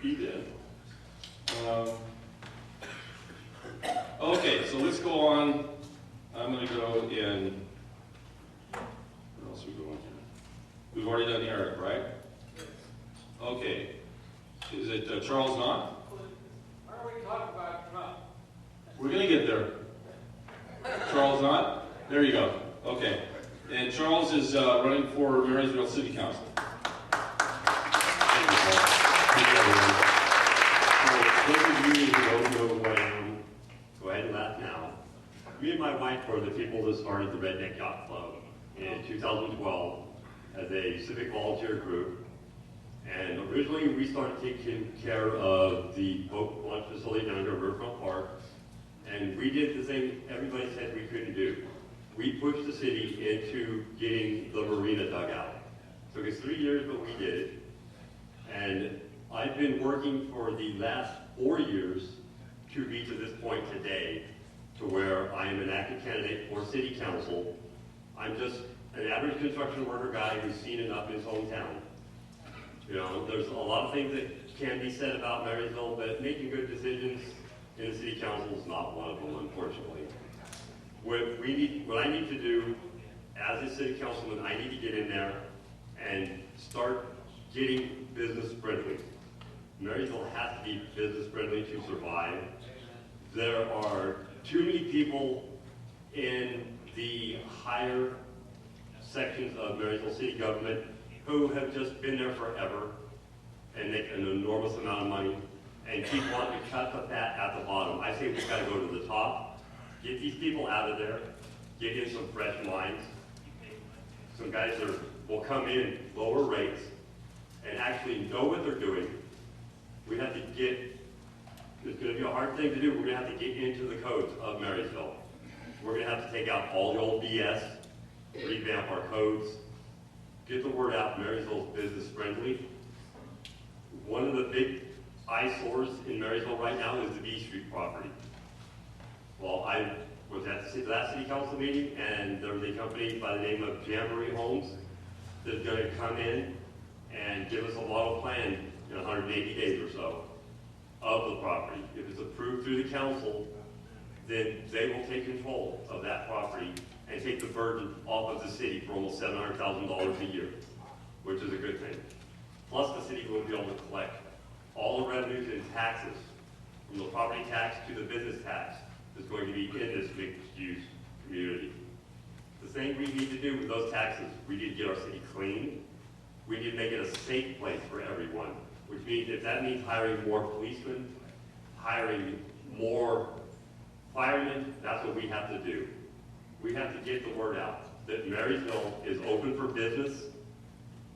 He did. Okay, so let's go on. I'm going to go in. Where else are we going here? We've already done Eric, right? Okay. Is it Charles Knott? Why are we talking about Trump? We're going to get there. Charles Knott? There you go. Okay. And Charles is running for Marysville City Council. Those of you who don't know who I am, go ahead and laugh now. Me and my wife were the people that started the Redneck Yacht Club in 2012 as a civic volunteer group. And originally we started taking care of the boat launch facility down here at Riverfront Park. And we did the thing everybody said we couldn't do. We pushed the city into getting the marina dug out. Took us 3 years, but we did it. And I've been working for the last 4 years to be to this point today, to where I am an active candidate for city council. I'm just an average construction worker guy who's seen enough in his hometown. You know, there's a lot of things that can be said about Marysville, but making good decisions in the city council is not one of them, unfortunately. What I need to do as a city councilman, I need to get in there and start getting business friendly. Marysville has to be business friendly to survive. There are too many people in the higher sections of Marysville city government who have just been there forever and make an enormous amount of money and keep wanting to cut the fat at the bottom. I say we've got to go to the top, get these people out of there, get in some fresh minds. Some guys that will come in lower rates and actually know what they're doing. We have to get, it's going to be a hard thing to do, we're going to have to get into the codes of Marysville. We're going to have to take out all the old BS, revamp our codes, get the word out Marysville's business friendly. One of the big eyesores in Marysville right now is the B Street property. Well, I was at the last city council meeting, and there was a company by the name of Jamboree Homes that's going to come in and give us a model plan in 180 days or so of the property. If it's approved through the council, then they will take control of that property and take the burden off of the city for almost $700,000 a year, which is a good thing. Plus, the city will be able to collect all the revenues and taxes, from the property tax to the business tax, that's going to be in this mixed-use community. The thing we need to do with those taxes, we need to get our city clean. We need to make it a safe place for everyone, which means if that means hiring more policemen, hiring more firemen, that's what we have to do. We have to get the word out that Marysville is open for business,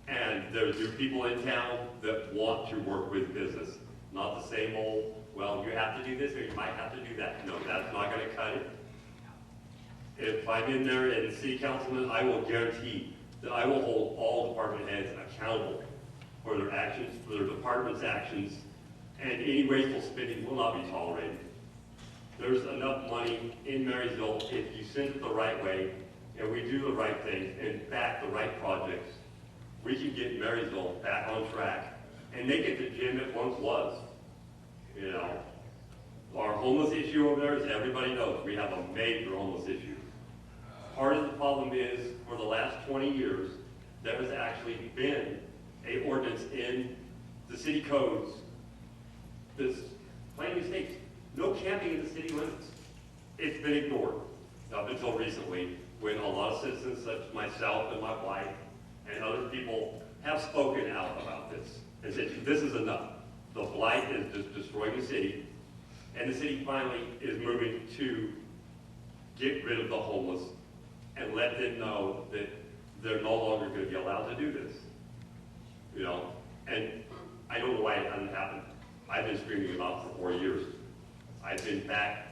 and there's new people in town that want to work with business. Not the same old, well, you have to do this or you might have to do that. No, that's not going to cut it. If I'm in there and city councilman, I will guarantee that I will hold all department heads accountable for their actions, for their department's actions, and any wasteful spending will not be tolerated. There's enough money in Marysville if you send it the right way and we do the right things and back the right projects. We can get Marysville back on track and make it the gym it once was. You know, our homeless issue over there, as everybody knows, we have a major homeless issue. Part of the problem is, for the last 20 years, there has actually been an ordinance in the city codes that's plainly states no camping in the city limits. It's been ignored up until recently, when a lot of citizens, such as myself and my wife and other people, have spoken out about this and said, this is enough. The blight is just destroying the city, and the city finally is moving to get rid of the homeless and let them know that they're no longer going to be allowed to do this. You know, and I don't know why it hasn't happened. I've been screaming about it for 4 years. I've been back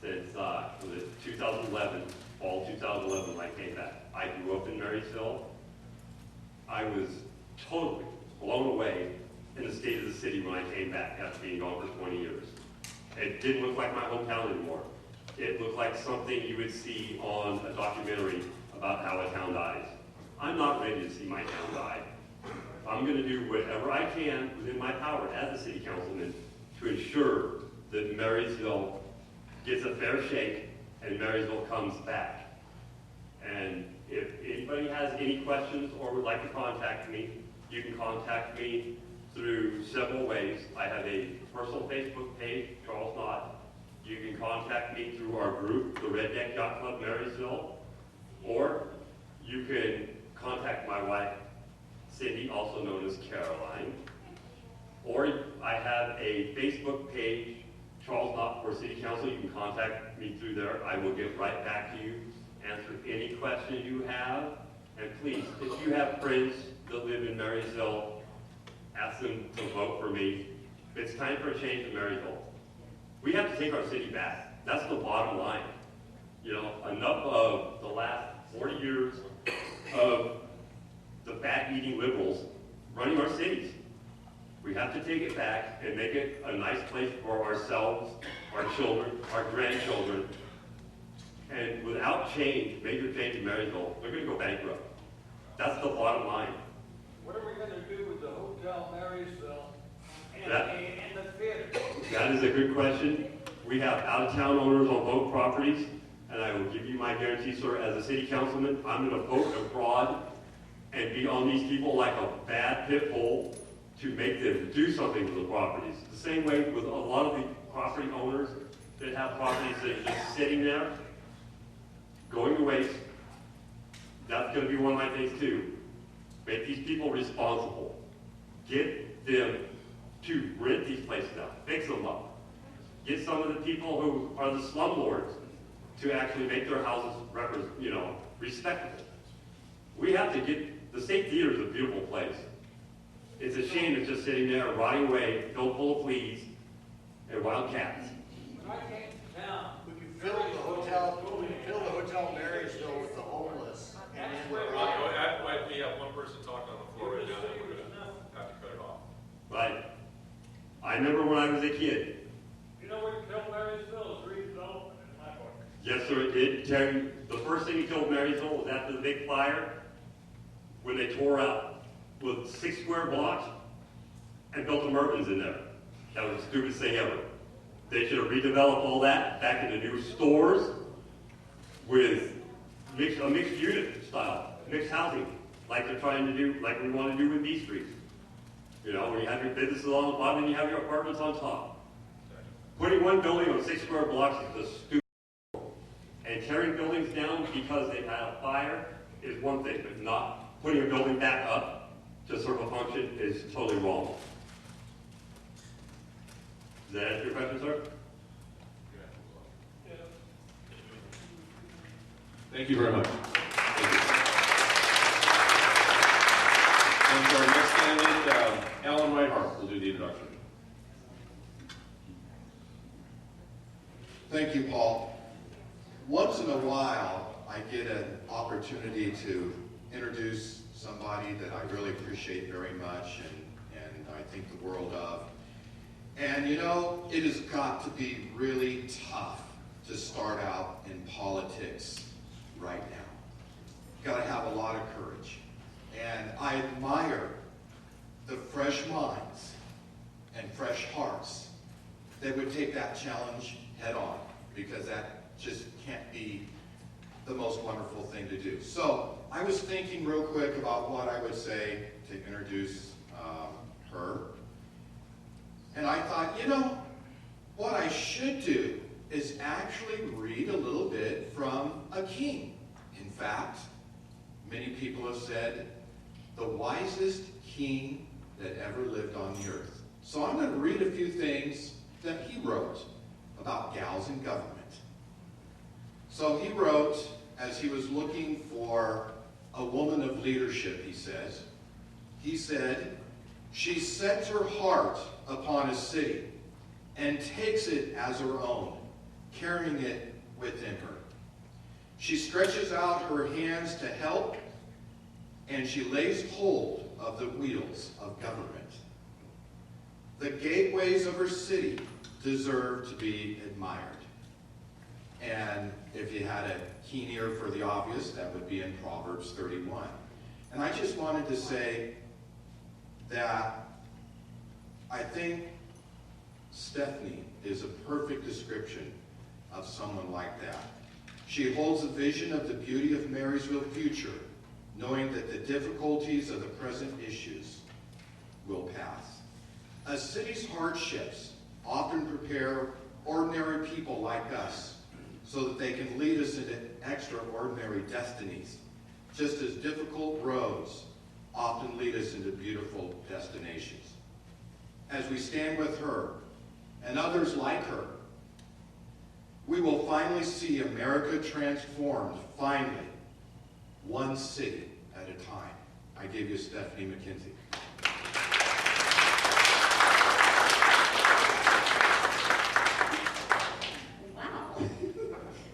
since 2011, fall 2011 when I came back. I grew up in Marysville. I was totally blown away in the state of the city when I came back after being gone for 20 years. It didn't look like my hometown anymore. It looked like something you would see on a documentary about how a town dies. I'm not ready to see my town die. I'm I'm going to do whatever I can within my power as a city councilman to ensure that Marysville gets a fair shake and Marysville comes back. And if anybody has any questions or would like to contact me, you can contact me through several ways. I have a personal Facebook page, Charles Knott. You can contact me through our group, the Redneck Yacht Club Marysville, or you can contact my wife, Cindy, also known as Caroline. Or I have a Facebook page, Charles Knott for City Council. You can contact me through there. I will get right back to you, answer any questions you have. And please, if you have friends that live in Marysville, ask them to vote for me. It's time for a change in Marysville. We have to take our city back. That's the bottom line. You know, enough of the last 40 years of the fat-eating liberals running our cities. We have to take it back and make it a nice place for ourselves, our children, our grandchildren. And without change, major change in Marysville, they're going to go bankrupt. That's the bottom line. What are we going to do with the Hotel Marysville and That- the theater? That is a good question. We have out-of-town owners on both properties, and I will give you my guarantee, sir, as a city councilman, I'm going to vote abroad and be on these people like a bad pit bull to make them do something with the properties. The same way with a lot of the property owners that have properties that are just sitting there, going to waste. That's going to be one of my things too. Make these people responsible. Get them to rent these places out, fix them up. Get some of the people who are the slumlords to actually make their houses, respectable. We have to get, the State Theater is a beautiful place. It's a shame it's just sitting there rotting away, filled full of fleas and wild cats. When I came to town, We can fill the hotel Marysville with the homeless. And then We have one person talking on the floor right now, and we're gonna have to cut it off. Right. I remember when I was a kid. you know what killed Marysville is redevelopment in my book. Yes, sir, it did. Terry, the first thing he told Marysville was after the big fire, when they tore out with 6 square blocks and built the Mervyn's in there. That was the stupidest thing ever. They should have redeveloped all that back into new stores with a mixed unit style, mixed housing, like they're trying to do, like we want to do with B Street. You know, where you have your businesses on the bottom and you have your apartments on top. Putting one building on 6 square blocks is a stupid. And tearing buildings down because they've had a fire is one thing, but not putting a building back up to serve a function is totally wrong. Does that answer your question, sir? Thank you very much. Thank you. And for our next candidate, Alan Whitehart will do the introduction. Thank you, Paul. Once in a while, I get an opportunity to introduce somebody that I really appreciate very much and I think the world of. And you know, it has got to be really tough to start out in politics right now. You've got to have a lot of courage. And I admire the fresh minds and fresh hearts that would take that challenge head on, because that just can't be the most wonderful thing to do. So I was thinking real quick about what I would say to introduce her. And I thought, you know, what I should do is actually read a little bit from a king. In fact, many people have said the wisest king that ever lived on the earth. So I'm going to read a few things that he wrote about gals in government. So he wrote, as he was looking for a woman of leadership, he said, she sets her heart upon a city and takes it as her own, carrying it within her. She stretches out her hands to help, and she lays hold of the wheels of government. The gateways of her city deserve to be admired. And if you had a keen ear for the obvious, that would be in Proverbs 31. And I just wanted to say, that I think Stephanie is a perfect description of someone like that. She holds a vision of the beauty of Marysville future, knowing that the difficulties of the present issues will pass. A city's hardships often prepare ordinary people like us so that they can lead us into extraordinary destinies, just as difficult roads often lead us into beautiful destinations. As we stand with her and others like her, we will finally see America transformed, finally, one city at a time. I give you Stephanie McKenzie. Wow.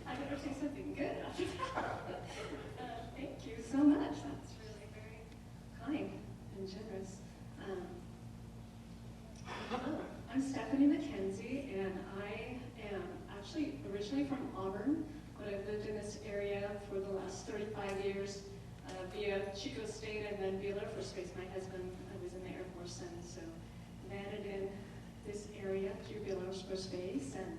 I better say something good after that. Thank you so much. That's really very kind and generous. Hello, I'm Stephanie McKenzie, and I am actually originally from Auburn, but I've lived in this area for the last 35 years via Chico State and then via Air Force Base. My husband was in the Air Force, and so landed in this area through Air Force Base, and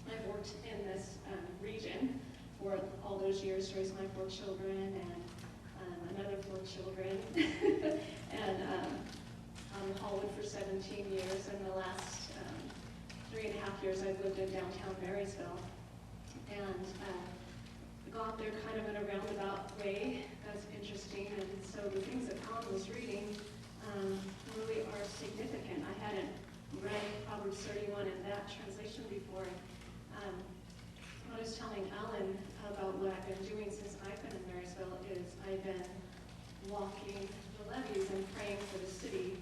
I've worked in this region for all those years, raised my 4 children and another 4 children, and in Hollywood for 17 years, and the last 3.5 years I've lived in downtown Marysville, and got there kind of in a roundabout way. That's interesting, and so the things that Colin was reading really are significant. I hadn't read Proverbs 31 in that translation before. I was telling Ellen about what I've been doing since I've been in Marysville is I've been walking the levees and praying for the city.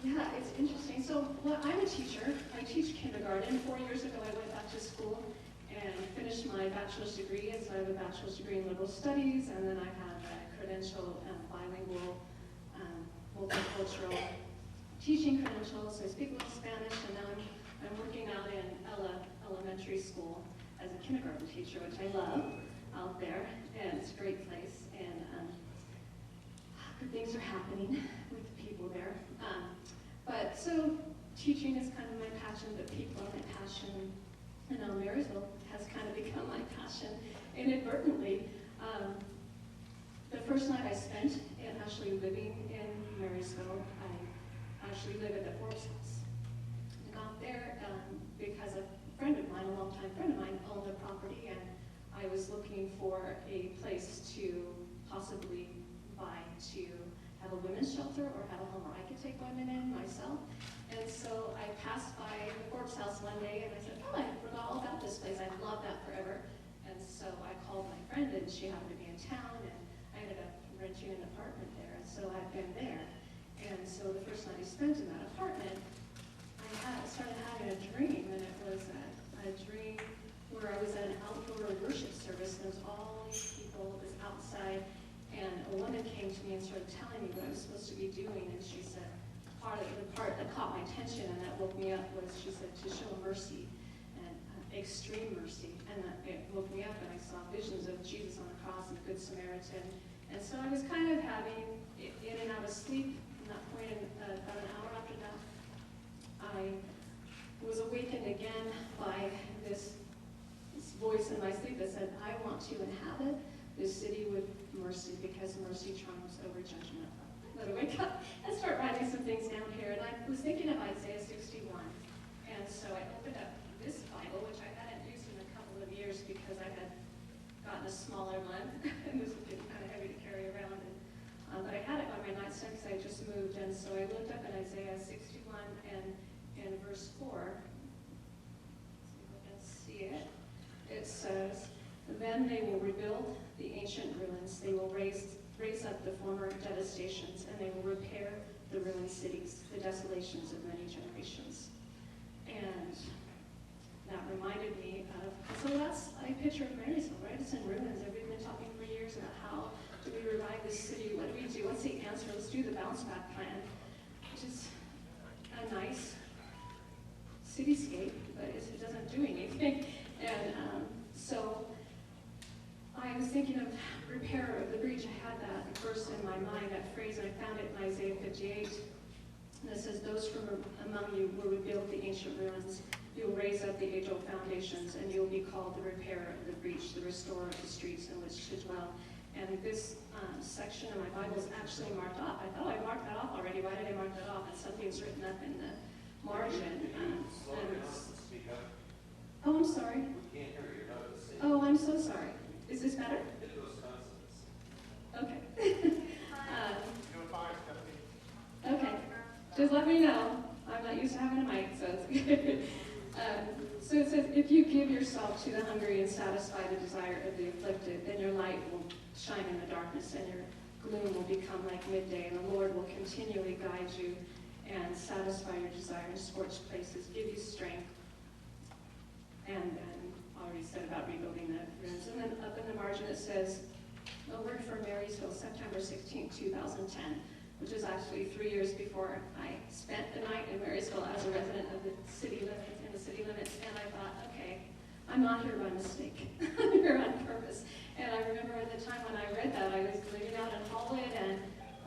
Yeah, it's interesting. So I'm a teacher. I teach kindergarten. 4 years ago I went back to school and finished my bachelor's degree. And so I have a bachelor's degree in liberal studies, and then I have a credential bilingual multicultural teaching credential. So I speak a little Spanish, and now I'm working out in elementary school as a kindergarten teacher, which I love out there, and it's a great place, and good things are happening with the people there. But so teaching is kind of my passion, but people are my passion, and now Marysville has kind of become my passion inadvertently. The first night I spent in actually living in Marysville, I actually live at the Forbes house. I got there because a friend of mine, a longtime friend of mine, owned the property, and I was looking for a place to possibly buy to have a women's shelter or have a home where I could take women in myself. And so I passed by the Forbes house one day and I said, oh, I forgot all about this place. I've loved that forever. And so I called my friend, and she happened to be in town, and I ended up renting an apartment there. And so I've been there. And so the first night I spent in that apartment, I started having a dream, and it was a dream where I was at an outdoor worship service, and there was all these people. It was outside, and a woman came to me and started telling me what I was supposed to be doing, and she said, the part that caught my attention and that woke me up was, she said, to show mercy, and extreme mercy, and it woke me up, and I saw visions of Jesus on the cross and the Good Samaritan, and so I was kind of having in and out of sleep from that point, and about an hour after that, I was awakened again by this voice in my sleep that said, I want to inhabit this city with mercy, because mercy triumphs over judgment. I wake up and start writing some things down here, and I was thinking of Isaiah 61, and so I opened up this Bible, which I hadn't used in a couple of years because I had gotten a smaller one, and this was getting kind of heavy to carry around, but I had it on my nightstand because I just moved, and so I looked up in Isaiah 61 and in verse 4, see if I can see it. It says, then they will rebuild the ancient ruins. They will raise up the former devastations, and they will repair the ruined cities, the desolations of many generations. And that reminded me of, so that's a picture of Marysville, right? It's in ruins. We've been talking for years about how do we revive this city? What do we do? What's the answer? Let's do the bounce back plan, which is a nice cityscape, but it doesn't do anything. And so I was thinking of repair of the breach. I had that verse in my mind, that phrase, and I found it in Isaiah 58. And it says, those from among you will rebuild the ancient ruins. You will raise up the age-old foundations, and you will be called the repairer of the breach, the restorer of the streets in which to dwell. And this section of my Bible is actually marked off. I thought I marked that off already. Why did I mark that off? And something's written up in the margin. Oh, I'm sorry. Oh, I'm so sorry. Is this better? Okay. Okay. Just let me know. I'm not used to having a mic, so it's good. So it says, if you give yourself to the hungry and satisfy the desire of the afflicted, then your light will shine in the darkness and your gloom will become like midday, and the Lord will continually guide you and satisfy your desire in scorched places, give you strength. And then I already said about rebuilding the ruins. And then up in the margin it says, a word for Marysville, September 16, 2010. Which is actually 3 years before I spent the night in Marysville as a resident of the city limits, and I thought, okay, I'm not here by mistake. I'm here on purpose. And I remember at the time when I read that, I was living out in Hollywood, and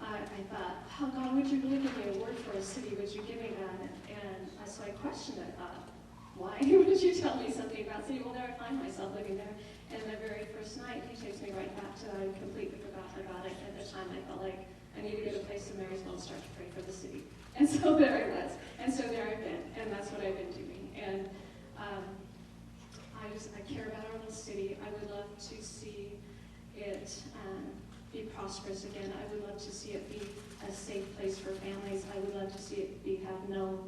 I thought, oh God, would you really give me a word for a city? Would you give me that? And so I questioned it. I thought, why would you tell me something about city? Well, there I find myself living there. And the very first night, he takes me right back to that. I completely forgotten about it. At the time, I felt like I need to get a place in Marysville and start to pray for the city. And so there I was. And so there I've been. And that's what I've been doing. And I care about our little city. I would love to see it be prosperous again. I would love to see it be a safe place for families. I would love to see it have no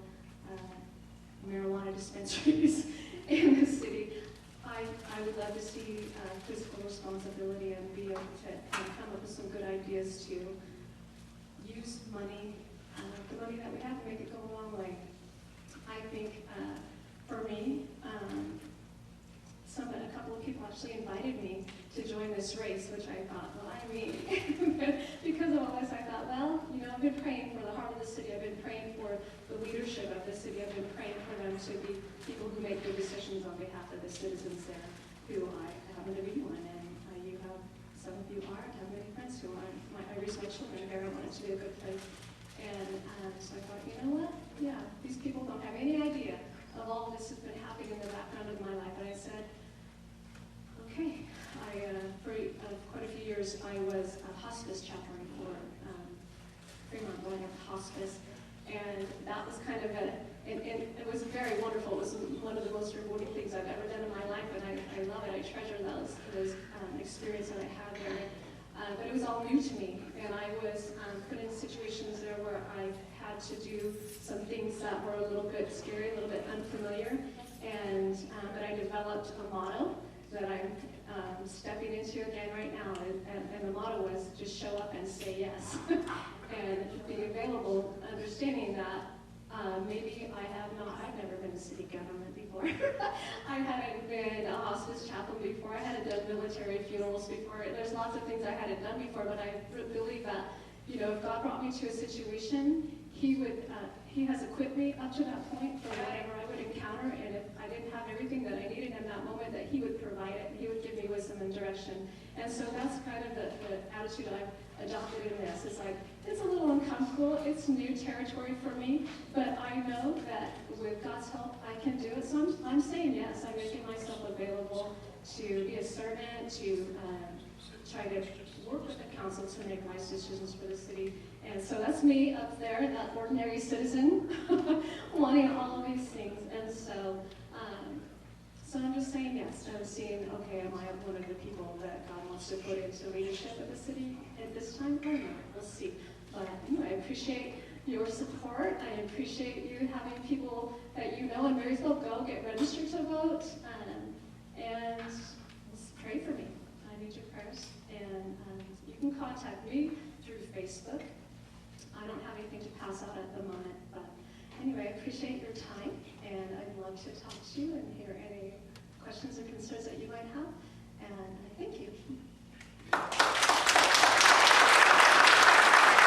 marijuana dispensaries in the city. I would love to see fiscal responsibility and be able to come up with some good ideas to use money, the money that we have, to make it go a long way. I think for me, a couple of people actually invited me to join this race, which I thought, well, I mean, because of all this, I thought, well, I've been praying for the heart of the city. I've been praying for the leadership of the city. I've been praying for them to be people who make good decisions on behalf of the citizens there, who I happen to be one, and some of you are. I have many friends who are. I raised my children there. I want it to be a good place. And so I thought, you know what? Yeah, these people don't have any idea of all this has been happening in the background of my life. And I said, okay. For quite a few years, I was a hospice chaplain for Fremont, going up to hospice. And that was kind of it was very wonderful. It was one of the most rewarding things I've ever done in my life, and I love it. I treasure those experience that I had there. But it was all new to me, and I was put in situations there where I had to do some things that were a little bit scary, a little bit unfamiliar, and but I developed a motto that I'm stepping into again right now, and the motto was just show up and say yes, and be available, understanding that maybe I've never been in city government before. I hadn't been a hospice chaplain before. I hadn't done military funerals before. There's lots of things I hadn't done before, but I believe that, if God brought me to a situation, He has equipped me up to that point for whatever I would encounter, and if I didn't have everything that I needed in that moment, that He would provide it. He would give me wisdom and direction. And so that's kind of the attitude I've adopted in this. It's like, it's a little uncomfortable. It's new territory for me, but I know that with God's help, I can do it. So I'm saying yes. I'm making myself available to be a servant, to try to work with the council to make wise decisions for the city. And so that's me up there, that ordinary citizen, wanting all of these things. And so I'm just saying yes. I'm seeing, okay, am I one of the people that God wants to put into leadership of the city at this time? I don't know. We'll see. But anyway, I appreciate your support. I appreciate you having people that you know in Marysville go get registered to vote. And pray for me. I need your prayers. And you can contact me through Facebook. I don't have anything to pass out at the moment, but anyway, I appreciate your time, and I'd love to talk to you and hear any questions or concerns that you might have, and I thank you.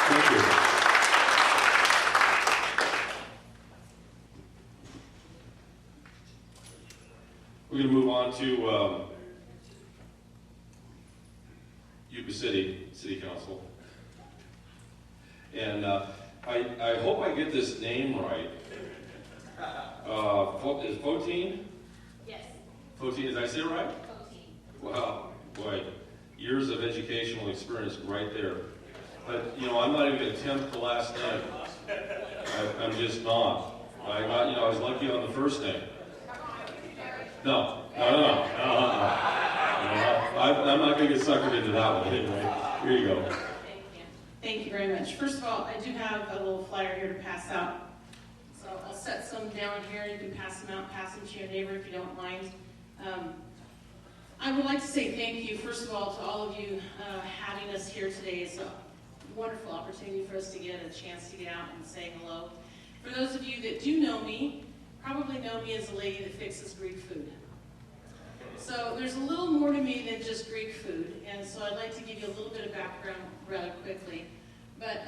Thank you. We're going to move on to Yuba City Council. And I hope I get this name right. Is it 14? Yes. 14, did I say it right? 14. Wow, boy, years of educational experience right there. But, you know, I'm not even going to attempt the last name. I'm just not. I was lucky on the first name. No. I'm not going to get suckered into that one anyway. Here you go. Thank you very much. First of all, I do have a little flyer here to pass out. So I'll set some down here. You can pass them out, pass them to your neighbor if you don't mind. I would like to say thank you, first of all, to all of you having us here today. It's a wonderful opportunity for us to get a chance to get out and say hello. For those of you that do know me, probably know me as a lady that fixes Greek food. So there's a little more to me than just Greek food, and so I'd like to give you a little bit of background rather quickly. But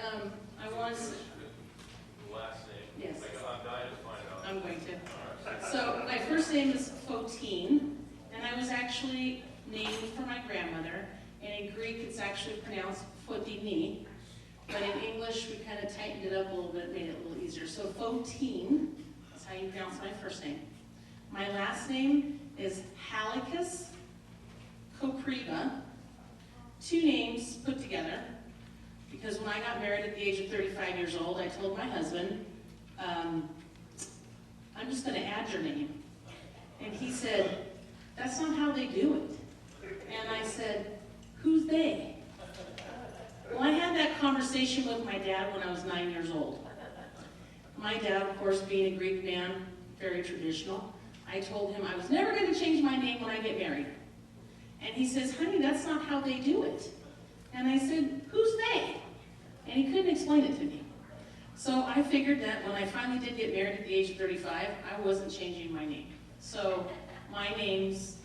I want to... The last name. Yes. I'm dying to find out. I'm going to. So my first name is Fotine, and I was actually named for my grandmother. And in Greek, it's actually pronounced Fotini. But in English, we kind of tightened it up a little bit, made it a little easier. So Fotine, that's how you pronounce my first name. My last name is Halicus Kopriva. Two names put together. Because when I got married at the age of 35 years old, I told my husband, I'm just going to add your name. And he said, that's not how they do it. And I said, who's they? Well, I had that conversation with my dad when I was 9 years old. My dad, of course, being a Greek man, very traditional, I told him I was never going to change my name when I get married. And he says, honey, that's not how they do it. And I said, who's they? And he couldn't explain it to me. So I figured that when I finally did get married at the age of 35, I wasn't changing my name. So my name's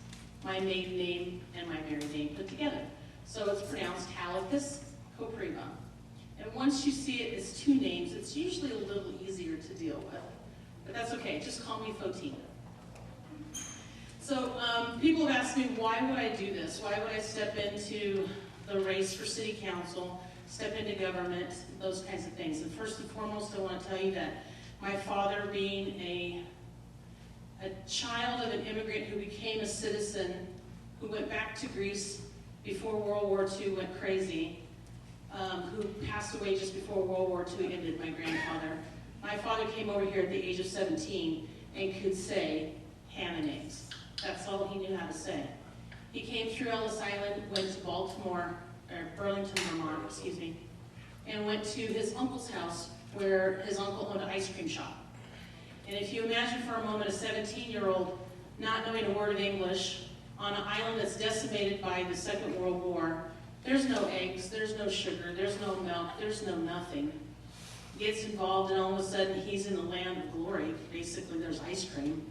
my maiden name and my married name put together. So it's pronounced Halicus Kopriva. And once you see it as two names, it's usually a little easier to deal with. But that's okay, just call me Fotine. So people have asked me, why would I do this? Why would I step into the race for city council, step into government, those kinds of things? And first and foremost, I want to tell you that my father, being a child of an immigrant who became a citizen, who went back to Greece before World War II went crazy, who passed away just before World War II ended, my grandfather. My father came over here at the age of 17 and could say ham and eggs. That's all he knew how to say. He came through Ellis Island, went to Burlington, Vermont, and went to his uncle's house where his uncle owned an ice cream shop. And if you imagine for a moment a 17-year-old not knowing a word of English on an island that's decimated by the Second World War, there's no eggs, there's no sugar, there's no milk, there's no nothing. Gets involved and all of a sudden he's in the land of glory. Basically there's ice cream.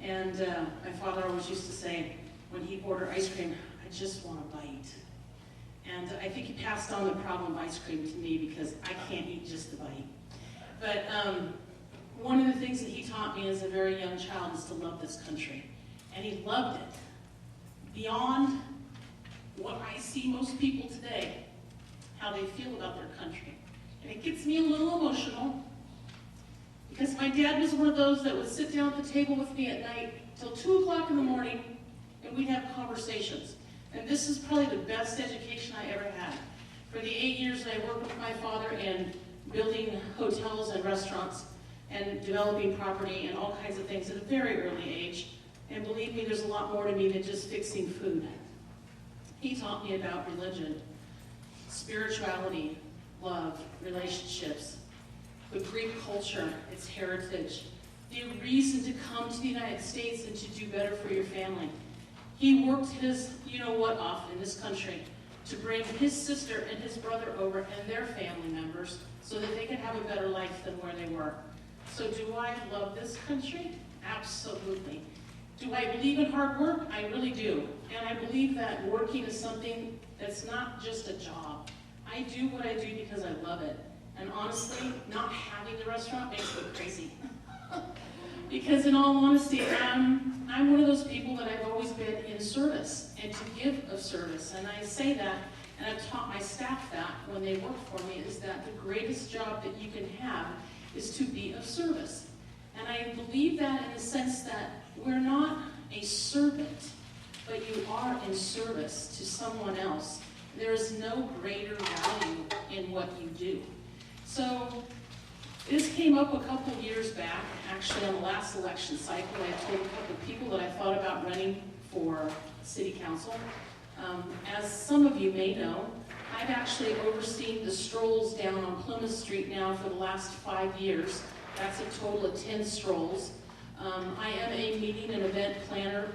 And my father always used to say, when he'd order ice cream, I just want a bite. And I think he passed on the problem of ice cream to me because I can't eat just the bite. But one of the things that he taught me as a very young child is to love this country. And he loved it beyond what I see most people today, how they feel about their country. And it gets me a little emotional because my dad was one of those that would sit down at the table with me at night till 2 o'clock in the morning and we'd have conversations. And this is probably the best education I ever had. For the 8 years that I worked with my father in building hotels and restaurants and developing property and all kinds of things at a very early age. And believe me, there's a lot more to me than just fixing food. He taught me about religion, spirituality, love, relationships, the Greek culture, its heritage, the reason to come to the United States and to do better for your family. He worked his you-know-what off in this country to bring his sister and his brother over and their family members so that they could have a better life than where they were. So do I love this country? Absolutely. Do I believe in hard work? I really do. And I believe that working is something that's not just a job. I do what I do because I love it. And honestly, not having the restaurant makes me crazy. Because in all honesty, I'm one of those people that I've always been in service and to give of service. And I say that And I've taught my staff that when they work for me, is that the greatest job that you can have is to be of service. And I believe that in the sense that we're not a servant, but you are in service to someone else. There is no greater value in what you do. So this came up a couple years back, actually on the last election cycle. I told a couple of people that I thought about running for city council. As some of you may know, I've actually overseen the strolls down on Plymouth Street now for the last 5 years. That's a total of 10 strolls. I am a meeting and event planner.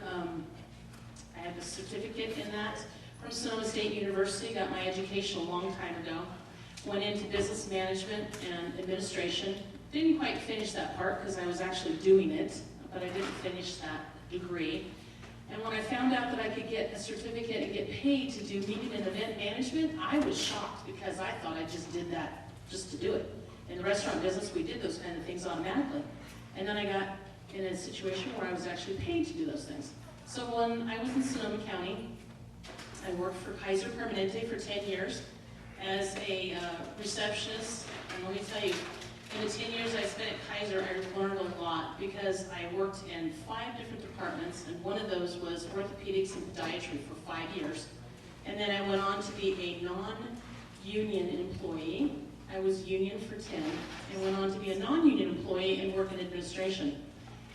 I have a certificate in that from Sonoma State University, got my education a long time ago. Went into business management and administration. Didn't quite finish that part because I was actually doing it, but I didn't finish that degree. And when I found out that I could get a certificate and get paid to do meeting and event management, I was shocked because I thought I just did that just to do it. In the restaurant business, we did those kind of things automatically. And then I got in a situation where I was actually paid to do those things. So when I was in Sonoma County, I worked for Kaiser Permanente for 10 years as a receptionist. And let me tell you, in the 10 years I spent at Kaiser, I learned a lot because I worked in 5 different departments, and one of those was orthopedics and podiatry for 5 years. And then I went on to be a non-union employee. I was union for 10, and went on to be a non-union employee and work in administration.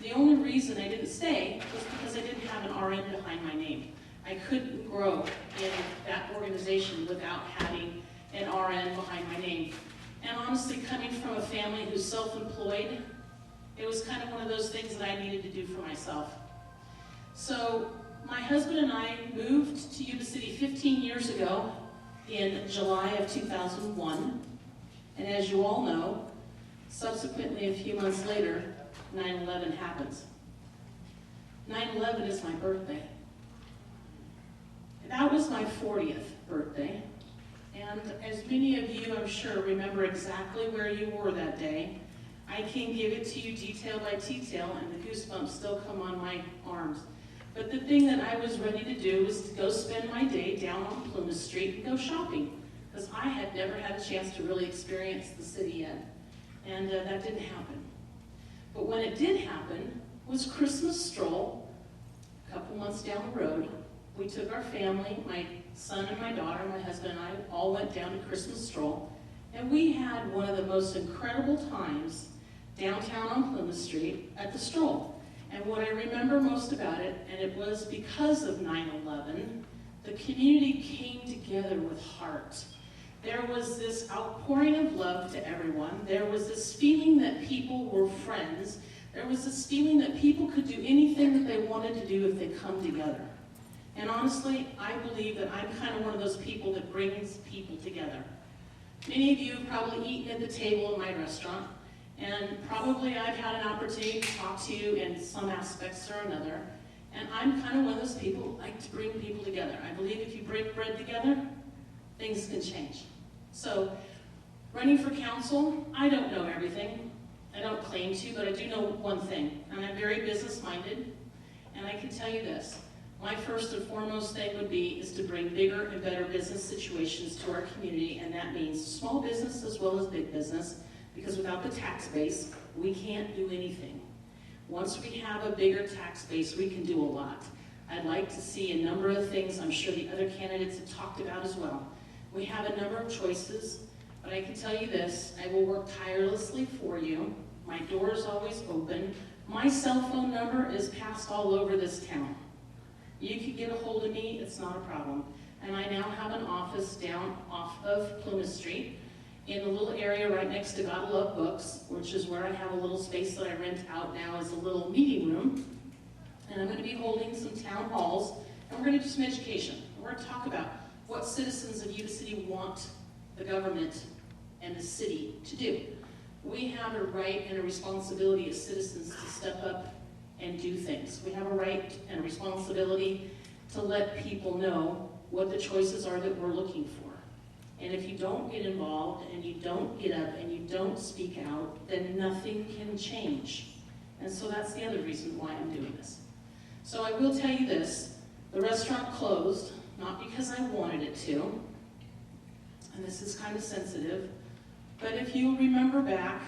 The only reason I didn't stay was because I didn't have an RN behind my name. I couldn't grow in that organization without having an RN behind my name. And honestly, coming from a family who's self-employed, it was kind of one of those things that I needed to do for myself. So my husband and I moved to Yuba City 15 years ago in July of 2001. And as you all know, subsequently a few months later, 9/11 happens. 9/11 is my birthday. That was my 40th birthday. And as many of you, I'm sure, remember exactly where you were that day, I can give it to you detail by detail, and the goosebumps still come on my arms. But the thing that I was ready to do was to go spend my day down on Plymouth Street and go shopping, because I had never had a chance to really experience the city yet. And that didn't happen. But when it did happen was Christmas stroll, a couple months down the road. We took our family, my son and my daughter, my husband and I, all went down to Christmas stroll, and we had one of the most incredible times downtown on Plymouth Street at the stroll. And what I remember most about it, and it was because of 9/11, the community came together with heart. There was this outpouring of love to everyone. There was this feeling that people were friends. There was this feeling that people could do anything that they wanted to do if they come together. And honestly, I believe that I'm kind of one of those people that brings people together. Many of you have probably eaten at the table in my restaurant, and probably I've had an opportunity to talk to you in some aspects or another. And I'm kind of one of those people who like to bring people together. I believe if you break bread together, things can change. So, running for council, I don't know everything. I don't claim to, but I do know one thing, and I'm very business-minded, and I can tell you this. My first and foremost thing would be is to bring bigger and better business situations to our community, and that means small business as well as big business, because without the tax base, we can't do anything. Once we have a bigger tax base, we can do a lot. I'd like to see a number of things I'm sure the other candidates have talked about as well. We have a number of choices, but I can tell you this, I will work tirelessly for you. My door is always open. My cell phone number is passed all over this town. You can get a hold of me, it's not a problem. And I now have an office down off of Plymouth Street in a little area right next to Gotta Love Books, which is where I have a little space that I rent out now as a little meeting room. And I'm going to be holding some town halls, and we're going to do some education. We're going to talk about what citizens of Yuba City want the government and the city to do. We have a right and a responsibility as citizens to step up and do things. We have a right and a responsibility to let people know what the choices are that we're looking for. And if you don't get involved and you don't get up and you don't speak out, then nothing can change. And so that's the other reason why I'm doing this. So I will tell you this, the restaurant closed, not because I wanted it to, and this is kind of sensitive, but if you remember back,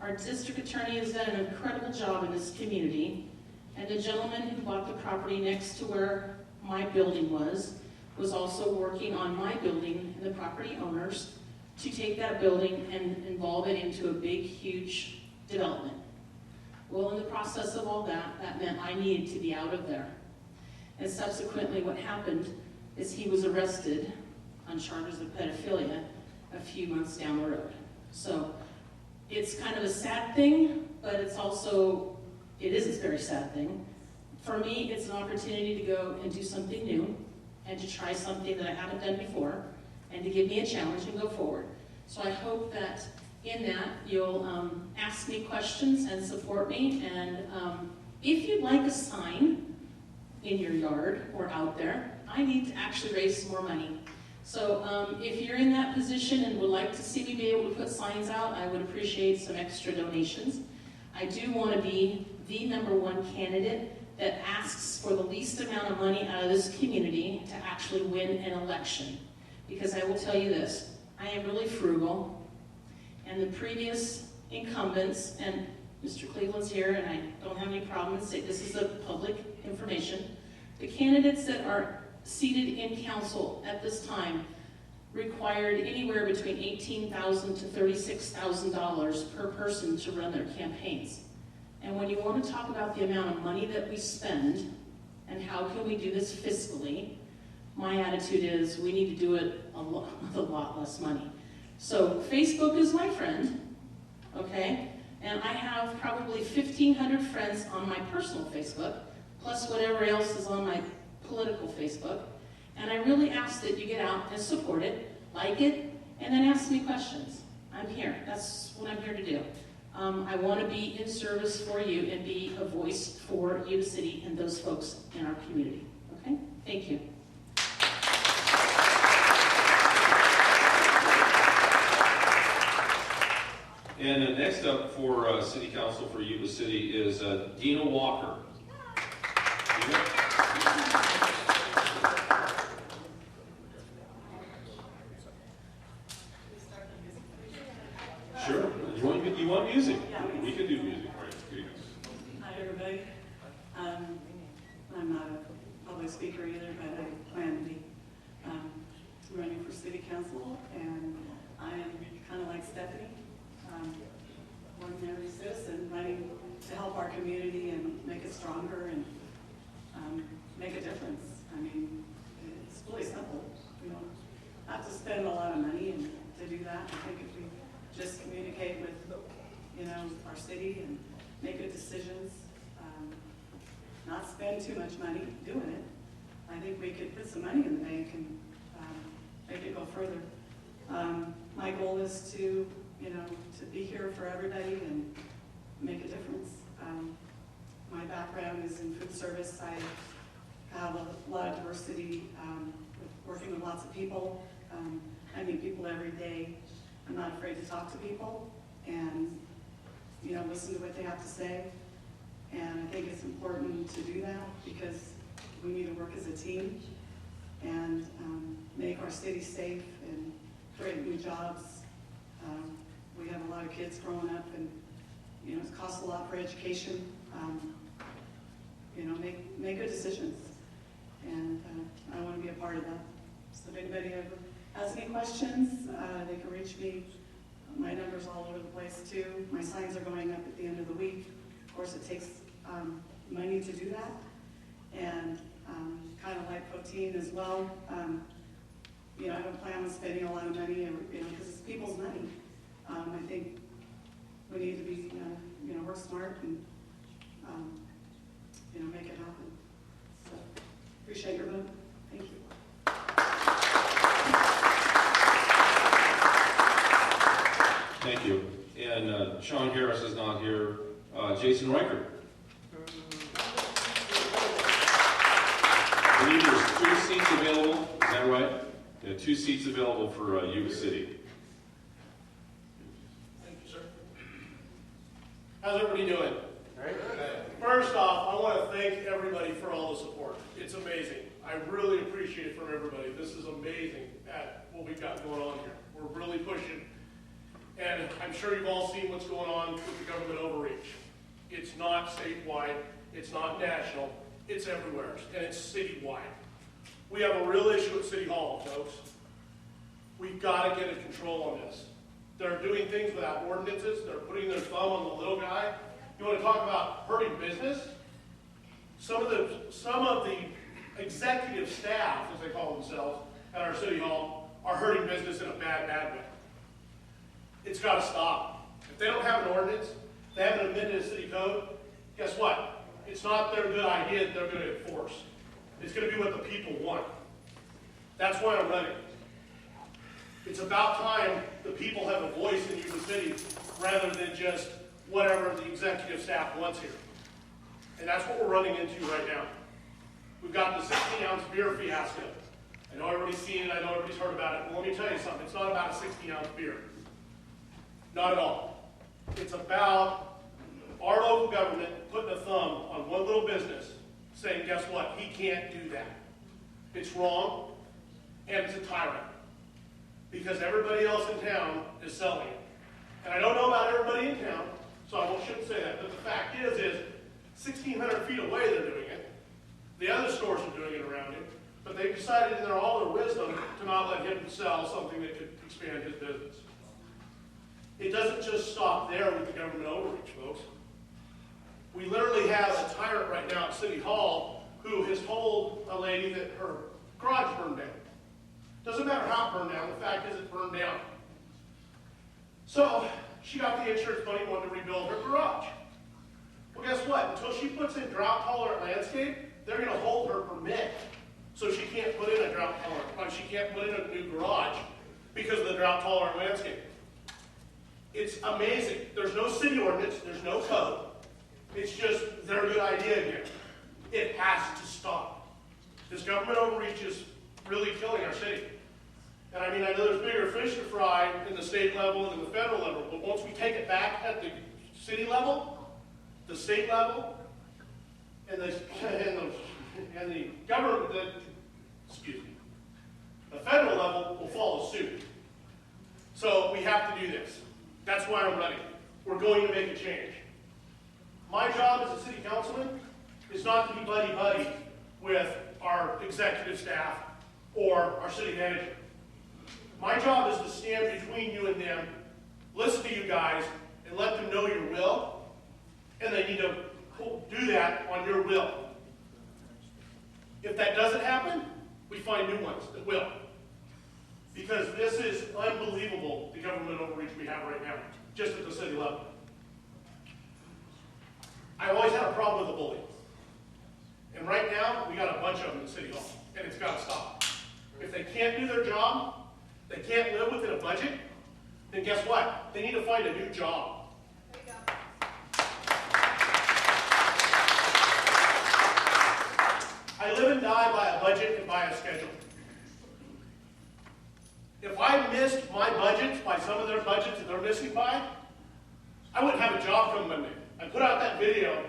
our district attorney has done an incredible job in this community, and the gentleman who bought the property next to where my building was also working on my building and the property owners to take that building and involve it into a big, huge development. Well, in the process of all that, that meant I needed to be out of there. And subsequently what happened is he was arrested on charges of pedophilia a few months down the road. So it's kind of a sad thing, but it's also, it is a very sad thing. For me, it's an opportunity to go and do something new and to try something that I haven't done before and to give me a challenge and go forward. So I hope that in that you'll ask me questions and support me. And if you'd like a sign in your yard or out there, I need to actually raise some more money. So if you're in that position and would like to see me be able to put signs out, I would appreciate some extra donations. I do want to be the #1 candidate that asks for the least amount of money out of this community to actually win an election. Because I will tell you this, I am really frugal, and the previous incumbents, and Mr. Cleveland's here, and I don't have any problem to say this is a public information, the candidates that are seated in council at this time required anywhere between $18,000 to $36,000 per person to run their campaigns. And when you want to talk about the amount of money that we spend and how can we do this fiscally, my attitude is we need to do it with a lot less money. So Facebook is my friend, okay? And I have probably 1,500 friends on my personal Facebook, plus whatever else is on my political Facebook. And I really ask that you get out and support it, like it, and then ask me questions. I'm here. That's what I'm here to do. I want to be in service for you and be a voice for Yuba City and those folks in our community. Okay? Thank you. And next up for City Council for Yuba City is Dina Walker. Dina? Sure. You want music? We can do music for you. Hi, everybody. I'm not a public speaker either, but I plan to be running for city council, and I am kind of like Stephanie, ordinary citizen running to help our community and make it stronger and make a difference. I mean, it's really simple. We don't have to spend a lot of money and to do that. I think if we just communicate with, our city and make good decisions, not spend too much money doing it, I think we could put some money in the bank and make it go further. My goal is to be here for everybody and make a difference. My background is in food service. I have a lot of diversity, working with lots of people. I meet people every day. I'm not afraid to talk to people and listen to what they have to say. And I think it's important to do that because we need to work as a team and make our city safe and create new jobs. We have a lot of kids growing up and it costs a lot for education. Make good decisions. And I want to be a part of that. So if anybody ever has any questions, they can reach me. My number's all over the place too. My signs are going up at the end of the week. Of course, it takes money to do that. And kind of like protein as well. I don't plan on spending a lot of money, because it's people's money. I think we need to be, work smart and, make it happen. So, appreciate your vote. Thank you. Thank you. And Sean Harris is not here. Jason Reichert. I believe there's 2 seats available. Is that right? Yeah, 2 seats available for Yuba City. Thank you, sir. How's everybody doing? First off, I want to thank everybody for all the support. It's amazing. I really appreciate it from everybody. This is amazing. We'll what we've got going on here. We're really pushing. And I'm sure you've all seen what's going on with the government overreach. It's not statewide, it's not national, it's everywhere, and it's citywide. We have a real issue at City Hall, folks. We've got to get a control on this. They're doing things without ordinances. They're putting their thumb on the little guy. You want to talk about hurting business? Some of the executive staff, as they call themselves, at our City Hall, are hurting business in a bad way. It's got to stop. If they don't have an ordinance, they haven't amended the city code, guess what? It's not their good idea that they're going to enforce. It's going to be what the people want. That's why I'm running. It's about time the people have a voice in Yuba City rather than just whatever the executive staff wants here. And that's what we're running into right now. We've got the 16-ounce beer fiasco. I know everybody's seen it, I know everybody's heard about it, but let me tell you something, it's not about a 16-ounce beer. Not at all. It's about our local government putting a thumb on one little business, saying, guess what, he can't do that. It's wrong, and it's a tyrant. Because everybody else in town is selling it. And I don't know about everybody in town, so I shouldn't say that, but the fact is 1,600 feet away they're doing it. The other stores are doing it around him, but they've decided in all their wisdom to not let him sell something that could expand his business. It doesn't just stop there with the government overreach, folks. We literally have a tyrant right now at City Hall who has told a lady that her garage burned down. Doesn't matter how it burned down, the fact is it burned down. So she got the insurance money and wanted to rebuild her garage. Well, guess what? Until she puts in drought-tolerant landscape, they're going to hold her permit. So she can't put in a drought-tolerant, she can't put in a new garage because of the drought-tolerant landscape. It's amazing. There's no city ordinance, there's no code. It's just their good idea again. It has to stop. This government overreach is really killing our city. And I mean, I know there's bigger fish to fry in the state level and in the federal level, but once we take it back at the city level, the state level, and the government, the federal level will follow suit. So we have to do this. That's why I'm running. We're going to make a change. My job as a city councilman is not to be buddy-buddy with our executive staff or our city manager. My job is to stand between you and them, listen to you guys, and let them know your will, and they need to do that on your will. If that doesn't happen, we find new ones that will. Because this is unbelievable, the government overreach we have right now, just at the city level. I always had a problem with the bully. And right now, we got a bunch of them in City Hall, and it's got to stop. If they can't do their job, they can't live within a budget, then guess what? They need to find a new job. I live and die by a budget and by a schedule. If I missed my budgets by some of their budgets that they're missing by, I wouldn't have a job come Monday. I put out that video.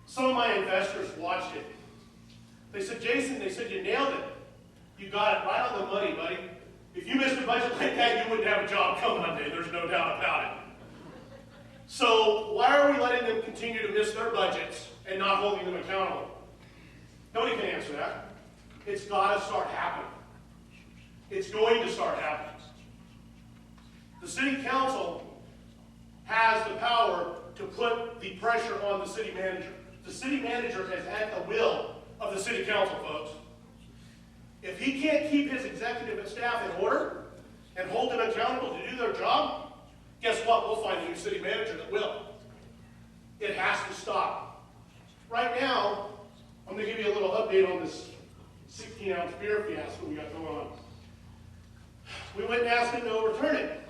Some of my investors watched it. They said, Jason, they said, you nailed it. You got it right on the money, buddy. If you missed a budget like that, you wouldn't have a job come Monday. There's no doubt about it. So why are we letting them continue to miss their budgets and not holding them accountable? Nobody can answer that. It's got to start happening. It's going to start happening. The city council has the power to put the pressure on the city manager. The city manager is at the will of the city council, folks. If he can't keep his executive and staff in order and hold them accountable to do their job, guess what? We'll find a new city manager that will. It has to stop. Right now, I'm going to give you a little update on this 16-ounce beer fiasco we got going on. We went and asked them to overturn it.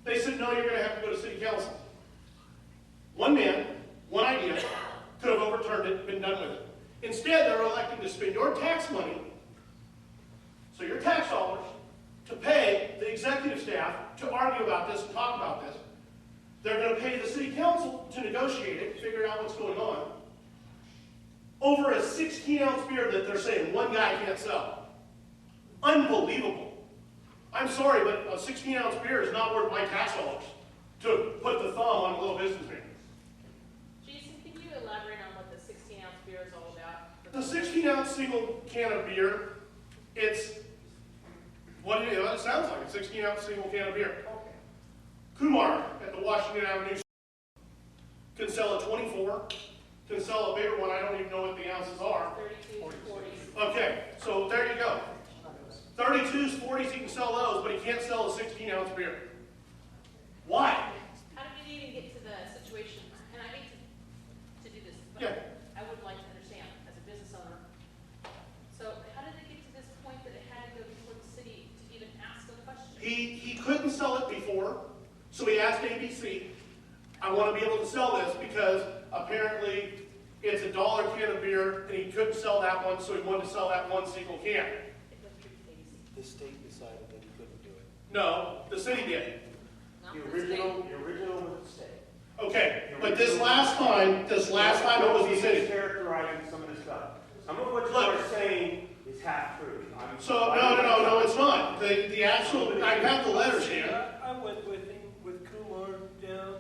They said, no, you're going to have to go to city council. One man, one idea, could have overturned it and been done with it. Instead, they're electing to spend your tax money, so your tax dollars, to pay the executive staff to argue about this and talk about this. They're going to pay the city council to negotiate it, figure out what's going on, over a 16-ounce beer that they're saying one guy can't sell. Unbelievable. I'm sorry, but a 16-ounce beer is not worth my tax dollars to put the thumb on a little businessman. Jason, can you elaborate on what the 16-ounce beer is all about? The 16-ounce single can of beer, it's what it sounds like, a 16-ounce single can of beer. Kumar at the Washington Avenue can sell a 24, can sell a bigger one, I don't even know what the ounces are. 32, 40. Okay, so there you go. 32s, 40s, he can sell those, but he can't sell a 16-ounce beer. Why? How did it even get to the situation? And I hate to do this, but Yeah. I would like to understand as a business owner. So how did it get to this point that it had to go before the city to even ask the question? He couldn't sell it before, so he asked ABC, I want to be able to sell this because apparently it's $1 can of beer and he couldn't sell that one, so he wanted to sell that one single can. It went through ABC. The state decided that he couldn't do it. No, the city did. Not The the state. original was the state. Okay, but this last time it was the city. Characterizing some of this stuff. Some of what you Look. are saying is half true. So, no, it's not. The actual, I have the letters here. I went with him, with Kumar down.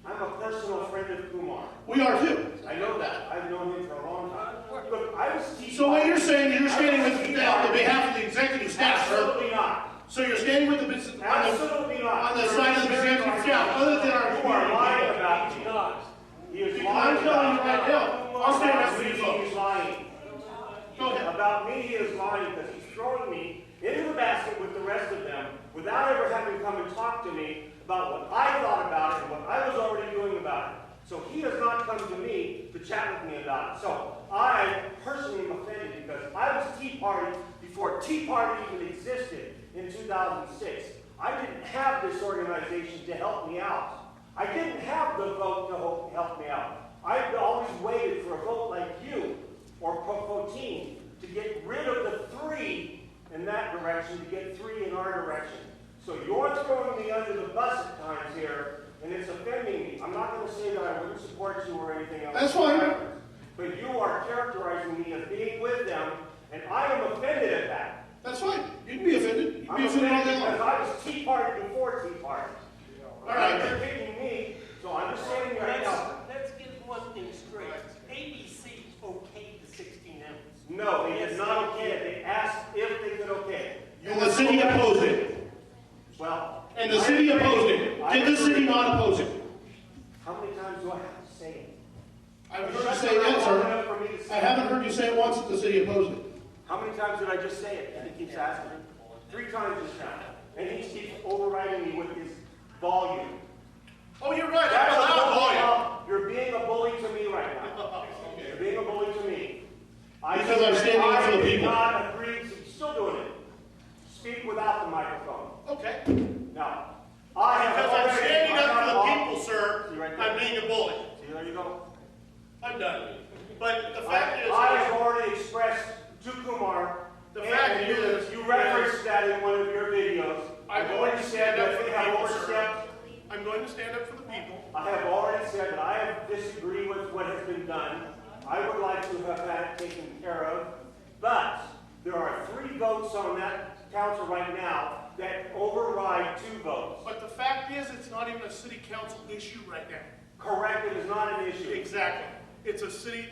I'm a personal friend of Kumar. We are too. I know that. I've known him for a long time. Look, I was teaching. So what you're saying, you're standing with on behalf of the executive staff, sir. Absolutely not. So you're standing with the business, Absolutely not. on the side of the executive staff, other than our You are lying community. about me. Not. He is I'm lying telling you about right now, I'll stand up for you He folks. is lying. Go ahead. About me, he is lying because he's throwing me into the basket with the rest of them without ever having come and talked to me about what I thought about it and what I was already doing about it. So he has not come to me to chat with me about it. So I personally am offended because I was Tea Party before Tea Party even existed in 2006. I didn't have this organization to help me out. I didn't have the vote to help me out. I always waited for a vote like you or Poteen to get rid of the 3 in that direction, to get 3 in our direction. So you're throwing me under the bus at times here, and it's offending me. I'm not going to say that I wouldn't support you or anything else. That's fine. But you are characterizing me as being with them, and I am offended at that. That's fine. You can be offended. You can I'm be offended all offended day because long. I was Tea Party before Tea Party. All right. You're picking me, so I'm just saying right now. Let's get one thing straight. ABC okayed the 16 ounce. No, they did not okay it. They asked if they could okay it. And the city opposed it. Well. And the city opposed it. Did the city not oppose it? How many times do I have to say it? I haven't heard you say it yet, sir. I haven't heard you say it once that the city opposed it. How many times did I just say it? And he keeps asking me. 3 times this time. And he keeps overriding me with his volume. Oh, you're right. That's I'm a allowed bully. volume. You're being a bully to me right now. You're being a bully to me. Because I'm standing up for the people. I did not agree to, still doing it. Speak without the microphone. Okay. Now, I have Because I'm already- standing up for the I have- people, sir, See right there. I'm being a bully. See, there you go. I'm done. But the fact is, I have already expressed to Kumar, The and fact you, is- you referenced that in one of your videos. I'm I've going already to said stand up that for they the have people, overstepped. sir. I'm going to stand up for the people. I have already said that I have disagreed with what has been done. I would like to have had it taken care of, but there are 3 votes on that council right now that override 2 votes. But the fact is, it's not even a city council issue right now. Correct, it is not an issue. Exactly. It's a city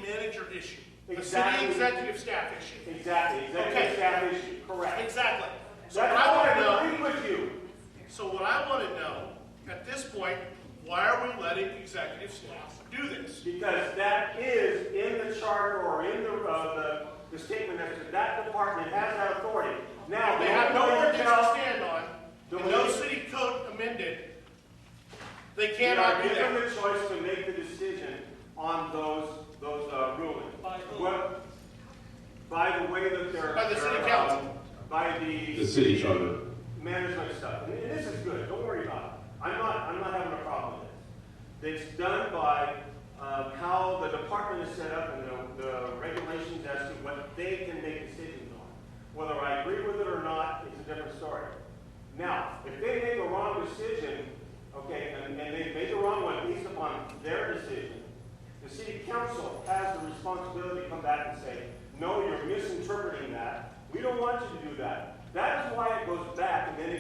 manager issue. Exactly. A city executive staff issue. Exactly, executive Okay. staff issue, correct. Exactly. So That's what I why want to I know, agree with you. so what I want to know, at this point, why are we letting executive staff do this? Because that is in the charter or in the statement that that department has that authority. Now, They have no only way ordinance tell- to stand on, the and no way- city code amended. They They cannot are do given that. the choice to make the decision on those rulings. By who? Well, by the way that they're. By the city they're, council. By the. city charter. Management stuff. And this is good, don't worry about it. I'm not having a problem with this. It's done by how the department is set up and the regulations as to what they can make decisions on. Whether I agree with it or not is a different story. Now, if they make a wrong decision, okay, and they make the wrong one based upon their decision, the city council has the responsibility to come back and say, no, you're misinterpreting that. We don't want you to do that. That is why it goes back, and then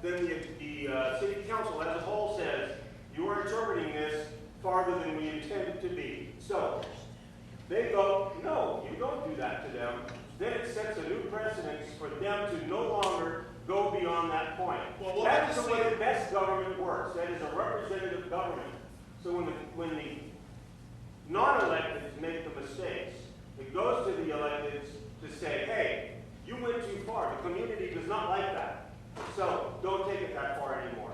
the city council as a whole says, you are interpreting this farther than we intended to be. So, they go, no, you don't do that to them. Then it sets a new precedence for them to no longer go beyond that point. Well, That's the way the best government works. That is a representative government. So when the non-electeds make the mistakes, it goes to the electeds to say, hey, you went too far. The community does not like that. So don't take it that far anymore.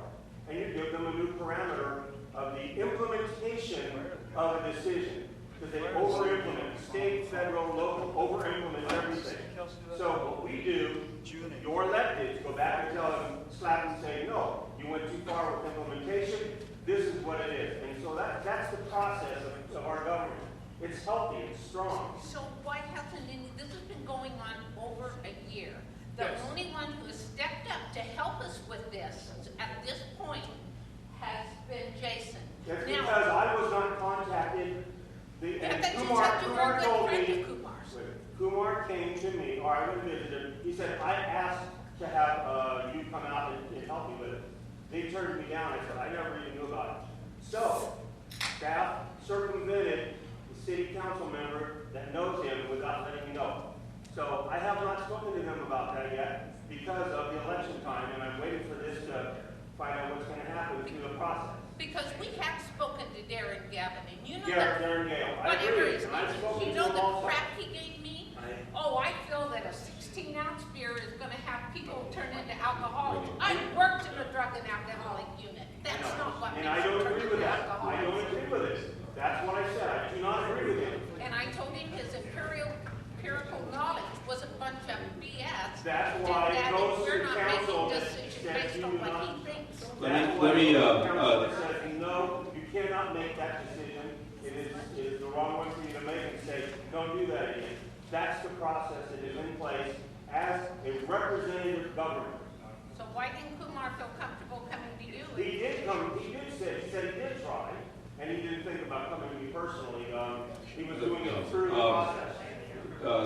And you give them a new parameter of the implementation of a decision. Because they over-implement, state, federal, local, over-implement everything. So what we do, your electeds go back and tell them, slap and say, no, you went too far with implementation, this is what it is. And so that's the process of our government. It's healthy, it's strong. So why hasn't any, this has been going on over a year. The Yes. only one who has stepped up to help us with this at this point has been Jason. That's Now- because I was not contacted. And But you Kumar said you were a told good friend me, of Kumar's. Kumar came to me, or I went and visited him. He said, I asked to have you come out and help me with it. They turned me down. I said, I never even knew about it. So, staff circumvented the city council member that knows him without letting me know. So I have not spoken to him about that yet because of the election time, and I'm waiting for this to find out what's going to happen through the process. Because we have spoken to Darren Gavin, and you know Darren Gale. I whatever agree, his and I've name is, spoken you to know him the also. crap he gave me? Oh, I feel that a 16-ounce beer is gonna have people turn into alcoholics. I worked in a drug and alcoholic unit. That's not what And makes I you don't turn agree into with that. I alcoholics. don't agree with it. That's what I said. I do not agree with him. And I told him his empirical knowledge was a bunch of BS. That's and why it that goes if to we're not council making that decisions says based you on do what not. he thinks. That's why let me, it goes to council that says, no, you cannot make that decision. It is the wrong one for you to make and say, don't do that again. That's the process that is in place as a representative government. So why didn't Kumar feel comfortable coming to you? He did come, he said he did try, and he didn't think about coming to me personally. He was doing it through the process.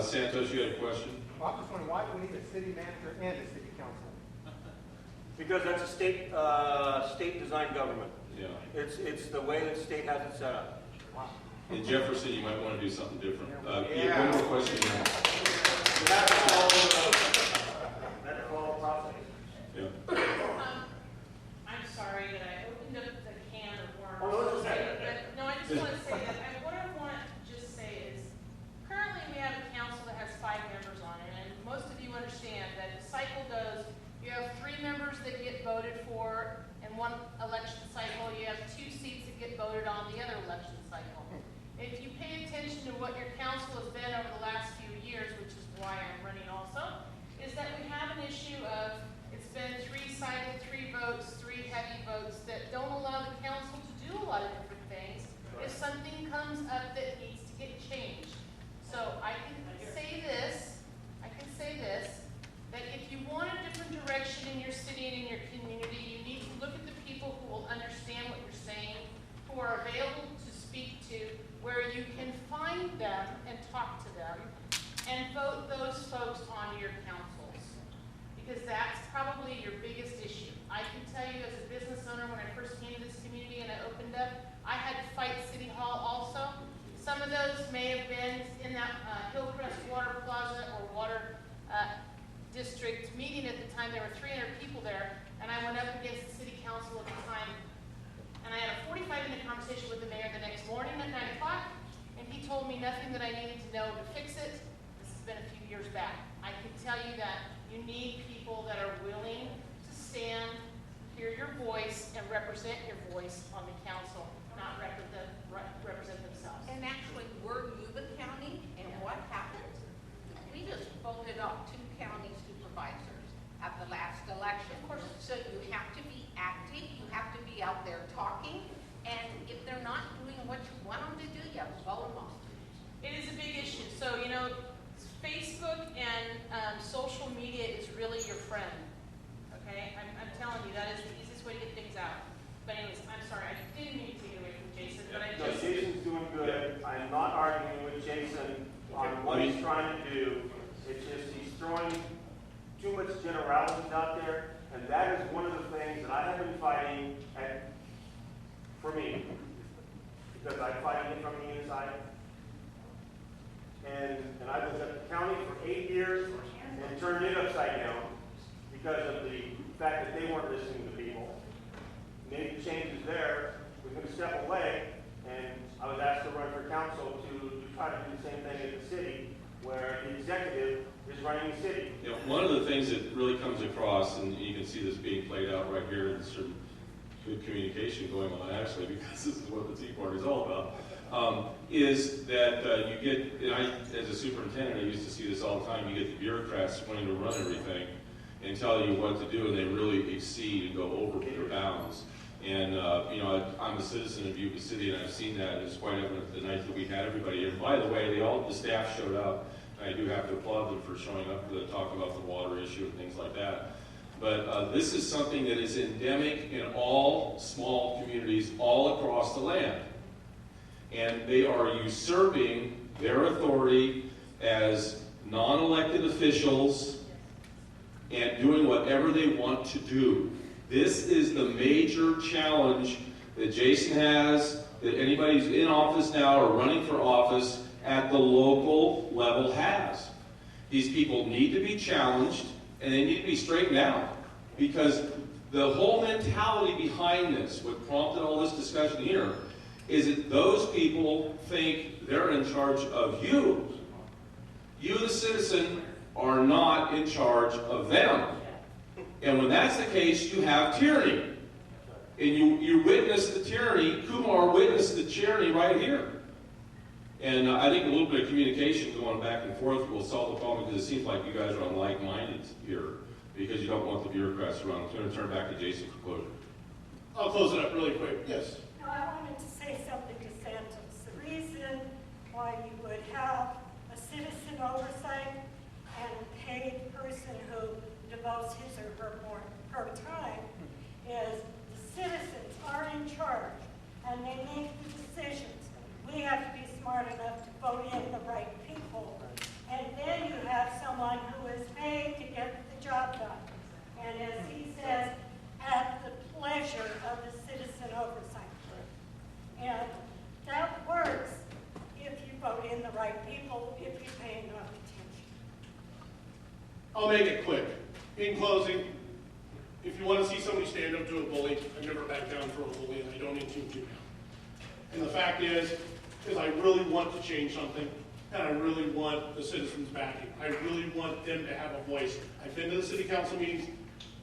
Santos, you had a question? Well, I'm just wondering, why do we need a city manager and a city council? Because that's a state designed government. Yeah. It's the way that state has it set up. In Jefferson, you might want to do something different. Yeah, one more question. That's all the process. Yeah. I'm sorry that I opened up the can of worms. Oh, no, it's okay. But, no, I just want to say that, what I want to just say is, currently we have a council that has 5 members on it, and most of you understand that the cycle goes, you have 3 members that get voted for in one election cycle, you have 2 seats that get voted on the other election cycle. If you pay attention to what your council has been over the last few years, which is why I'm running also, is that we have an issue of, it's been 3-sided, 3 votes, 3 heavy votes that don't allow the council to do a lot of different things if something comes up that needs to get changed. So I can say this, that if you want a different direction in your city and in your community, you need to look at the people who will understand what you're saying, who are available to speak to, where you can find them and talk to them, and vote those folks onto your councils. Because that's probably your biggest issue. I can tell you as a business owner, when I first came to this community and I opened up, I had to fight City Hall also. Some of those may have been in that Hillcrest Water Plaza or Water District meeting at the time. There were 300 people there, and I went up against the city council at the time, and I had a 45-minute conversation with the mayor the next morning at 9 o'clock, and he told me nothing that I needed to know to fix it. This has been a few years back. I can tell you that you need people that are willing to stand, hear your voice, and represent your voice on the council, not represent themselves. And actually, we're Yuba County, and what happened? We just voted off 2 county supervisors at the last election. Of course, so you have to be active, you have to be out there talking, and if they're not doing what you want them to do, you vote them off. It is a big issue. So, you know, Facebook and social media is really your friend. Okay? I'm telling you, that is the easiest way to get things out. But anyways, I'm sorry, I didn't mean to take it away from Jason, but I No, just... Jason's doing good. I'm not arguing with Jason on what he's trying to do. It's just he's throwing too much generalities out there, and that is one of the things that I have been fighting for me, because I'm fighting it from the inside. And I was at the county for 8 years and turned it upside down because of the fact that they weren't listening to people. Made the changes there, we're going to step away, and I was asked to run for council to try to do the same thing at the city, where the executive is running the city. You know, one of the things that really comes across, and you can see this being played out right here, and some good communication going on actually, because this is what the Tea Party is all about, is that you get, and I, as a superintendent, I used to see this all the time, you get the bureaucrats wanting to run everything and tell you what to do, and they really exceed and go over their bounds. And, you know, I'm a citizen of Yuba City, and I've seen that. It's quite evident the night that we had everybody here. And by the way, the staff showed up. I do have to applaud them for showing up to talk about the water issue and things like that. But this is something that is endemic in all small communities all across the land. And they are usurping their authority as non-elected officials and doing whatever they want to do. This is the major challenge that Jason has, that anybody who's in office now or running for office at the local level has. These people need to be challenged, and they need to be straightened out, because the whole mentality behind this, what prompted all this discussion here, is that those people think they're in charge of you. You, the citizen, are not in charge of them. And when that's the case, you have tyranny. And you witness the tyranny. Kumar witnessed the tyranny right here. And I think a little bit of communication going back and forth will solve the problem, because it seems like you guys are on like-minded here, because you don't want the bureaucrats around. I'm going to turn back to Jason for closure. I'll close it up really quick. Yes. No, I wanted to say something to Santos. The reason why you would have a citizen oversight and a paid person who devotes his or her time is the citizens are in charge and they make the decisions. We have to be smart enough to vote in the right people. And then you have someone who is paid to get the job done. And as he says, at the pleasure of the citizen oversight. And that works if you vote in the right people, if you pay enough attention. I'll make it quick. In closing, if you want to see somebody stand up to a bully, I've never backed down for a bully, and I don't intend to now. And the fact is I really want to change something, and I really want the citizens backing. I really want them to have a voice. I've been to the city council meetings.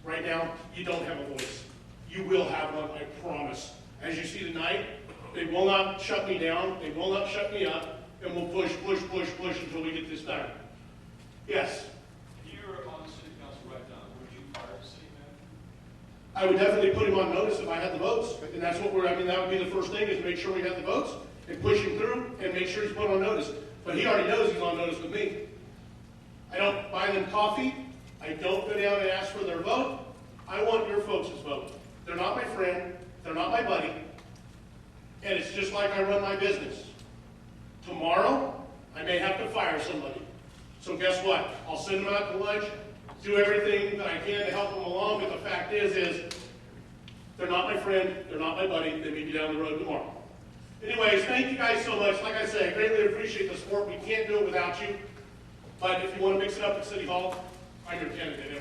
Right now, you don't have a voice. You will have one, I promise. As you see tonight, they will not shut me down, they will not shut me up, and we'll push until we get this done. Yes? You're on the city council right now. Would you fire the city manager? I would definitely put him on notice if I had the votes, and that's what that would be the first thing, is make sure we have the votes, and push him through, and make sure he's put on notice. But he already knows he's on notice with me. I don't buy them coffee, I don't go down and ask for their vote. I want your folks' vote. They're not my friend, they're not my buddy, and it's just like I run my business. Tomorrow, I may have to fire somebody. So guess what? I'll send them out to lunch, do everything that I can to help them along, but the fact is they're not my friend, they're not my buddy, they may be down the road tomorrow. Anyways, thank you guys so much. Like I say, I greatly appreciate the support. We can't do it without you. But if you want to mix it up at City Hall, I'm your candidate.